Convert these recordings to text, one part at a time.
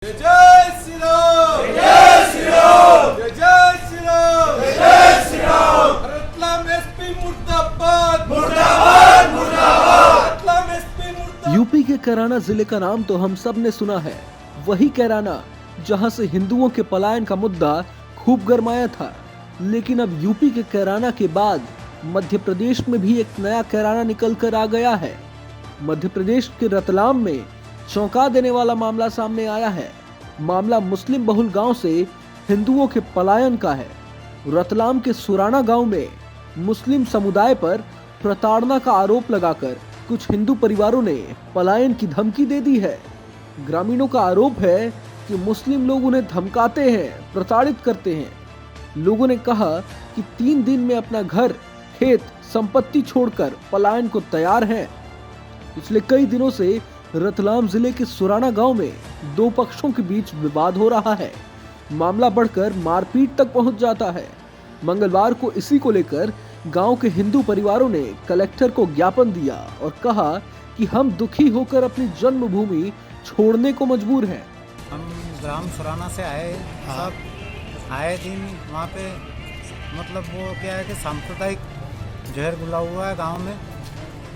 जय जय श्री राम, जय श्री राम, जय जय श्री राम, जय जय श्री राम। रतलाम एसपी मुर्दाबाद, मुर्दाबाद, मुर्दाबाद। रतलाम एसपी मुर्दाबाद। यूपी के कैराना जिले का नाम तो हम सब ने सुना है, वही कैराना जहां से हिंदुओं के पलायन का मुद्दा खूब गरमाया था। लेकिन अब यूपी के कैराना के बाद मध्य प्रदेश में भी एक नया कैराना निकल कर आ गया है। मध्य प्रदेश के रतलाम में चौंका देने वाला मामला सामने आया है। मामला मुस्लिम बहुल गांव से हिंदुओं के पलायन का है। रतलाम के सुराना गांव में मुस्लिम समुदाय पर प्रताड़ना का आरोप लगाकर कुछ हिंदू परिवारों ने पलायन की धमकी दे दी है। ग्रामीणों का आरोप है कि मुस्लिम लोग उन्हें धमकाते हैं, प्रताड़ित करते हैं। लोगों ने कहा कि 3 दिन में अपना घर, खेत, संपत्ति छोड़कर पलायन को तैयार हैं। पिछले कई दिनों से रतलाम जिले के सुराना गांव में 2 पक्षों के बीच विवाद हो रहा है। मामला बढ़कर मारपीट तक पहुंच जाता है। मंगलवार को इसी को लेकर गांव के हिंदू परिवारों ने कलेक्टर को ज्ञापन दिया और कहा कि हम दुखी होकर अपनी जन्मभूमि छोड़ने को मजबूर हैं। हम ग्राम सुराना से आए, सब आए दिन वहाँ पे मतलब वो क्या है कि सांप्रदायिक जहर घुला हुआ है गांव में।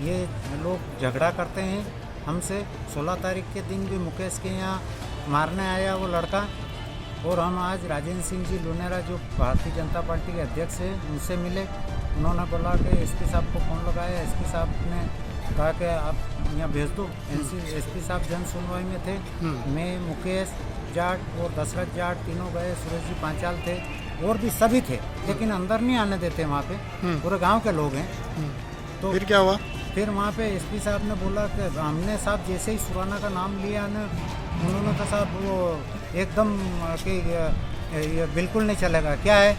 ये लोग झगड़ा करते हैं हमसे। 16 तारीख के दिन भी मुकेश के यहाँ मारने आया वो लड़का। और हम आज राजेंद्र सिंह जी लुनेरा जो भारतीय जनता पार्टी के अध्यक्ष हैं उनसे मिले। उन्होंने बोला कि एसपी साहब को फ़ोन लगाया। एसपी साहब ने कहा कि आप यहाँ भेज दो। एसपी साहब जन सुनवाई में थे। मैं, मुकेश जाट और दशरथ जाट तीनों गए। सूरज जी पांचाल थे और भी सभी थे, लेकिन अंदर नहीं आने देते वहाँ पे। पूरे गांव के लोग हैं। तो फिर क्या हुआ? फिर वहाँ पे एसपी साहब ने बोला कि हमने साहब जैसे ही सुराना का नाम लिया ना, उन्होंने कहा साहब वो एकदम कि ये बिल्कुल नहीं चलेगा। क्या है,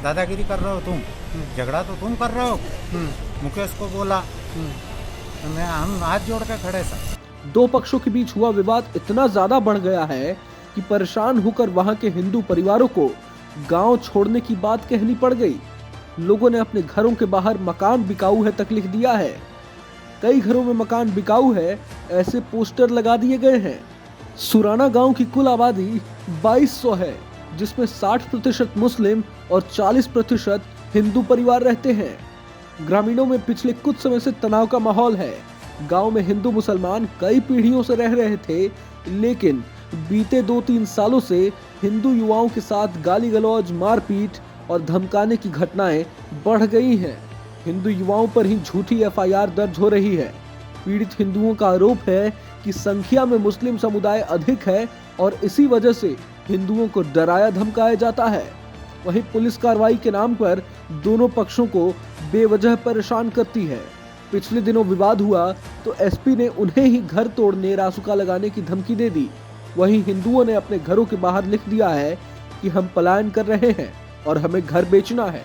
दादागिरी कर रहे हो तुम, झगड़ा तो तुम कर रहे हो। मुकेश को बोला तो हम हाथ जोड़ कर खड़े साहब। 2 पक्षों के बीच हुआ विवाद इतना ज्यादा बढ़ गया है कि परेशान होकर वहां के हिंदू परिवारों को गांव छोड़ने की बात कहनी पड़ गई। लोगों ने अपने घरों के बाहर मकान बिकाऊ है तक लिख दिया है। कई घरों में मकान बिकाऊ है ऐसे पोस्टर लगा दिए गए हैं। सुराना गांव की कुल आबादी 2200 है, जिसमें 60% मुस्लिम और 40% हिंदू परिवार रहते हैं। ग्रामीणों में पिछले कुछ समय से तनाव का माहौल है। गांव में हिंदू मुसलमान कई पीढ़ियों से रह रहे थे, लेकिन बीते 2-3 सालों से हिंदू युवाओं के साथ गाली गलौज, मारपीट और धमकाने की घटनाएं बढ़ गई हैं। हिंदू युवाओं पर ही झूठी एफआईआर दर्ज हो रही है। पीड़ित हिंदुओं का आरोप है कि संख्या में मुस्लिम समुदाय अधिक है और इसी वजह से हिंदुओं को डराया धमकाया जाता है। वहीं पुलिस कार्रवाई के नाम पर दोनों पक्षों को बेवजह परेशान करती है। पिछले दिनों विवाद हुआ तो एसपी ने उन्हें ही घर तोड़ने, रासुका लगाने की धमकी दे दी। वहीं हिंदुओं ने अपने घरों के बाहर लिख दिया है कि हम पलायन कर रहे हैं और हमें घर बेचना है।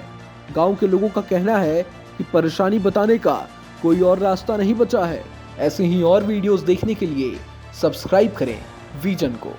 गांव के लोगों का कहना है कि परेशानी बताने का कोई और रास्ता नहीं बचा है। ऐसे ही और वीडियोस देखने के लिए सब्सक्राइब करें विजन को।